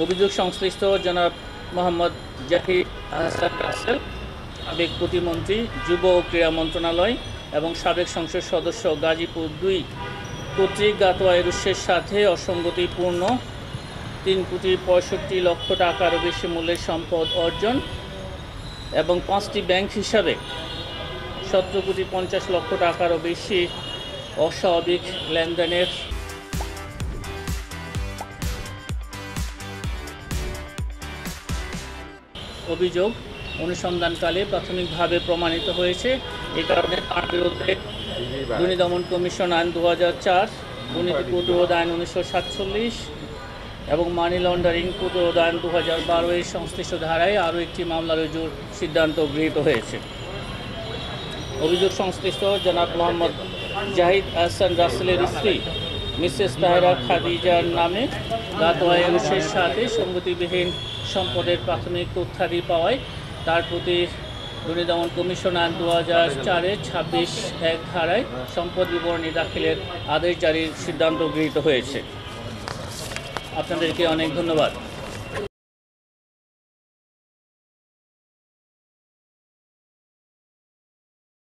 অভিযোগ সংশ্লিষ্ট জনাব মোহাম্মদ জাহিদ আহসান রাসেল, সাবেক প্রতিমন্ত্রী, যুব ও ক্রীড়া মন্ত্রণালয় এবং সাবেক সংসদ সদস্য গাজীপুর ২ কর্তৃক গাতোয়া উৎসের সাথে অসঙ্গতিপূর্ণ ৩,৬৫,০০,০০০ টাকারও বেশি মূল্যের সম্পদ অর্জন এবং ৫টি ব্যাংক হিসাবে ১৭,৫০,০০,০০০ টাকারও বেশি অস্বাভাবিক লেনদেনের অভিযোগ অনুসন্ধানকালে প্রাথমিকভাবে প্রমাণিত হয়েছে। এ কারণে তার বিরুদ্ধে দুর্নীতি দমন কমিশন আইন ২০০৪, দুর্নীতি প্রতিরোধ আইন ১৯৪৭ এবং মানি লন্ডারিং প্রতিরোধ আইন ২০১২ এর সংশ্লিষ্ট ধারায় আরও একটি মামলা রুজুর সিদ্ধান্ত গৃহীত হয়েছে। অভিযোগ সংশ্লিষ্ট জনাব মোহাম্মদ জাহিদ আহসান রাসেলের স্ত্রী মিসেস তাহেরা খাদিজার নামে গাতোয়া উৎসের সাথে সঙ্গতিবিহীন সম্পদের প্রাথমিক তথ্যাদি পাওয়ায় তার প্রতি দুর্নীতি দমন কমিশন আইন ২০০৪-এর ২৬(১) ধারায় সম্পদ বিবরণী দাখিলের আদেশ জারির সিদ্ধান্ত গৃহীত হয়েছে। আপনাদেরকে অনেক ধন্যবাদ।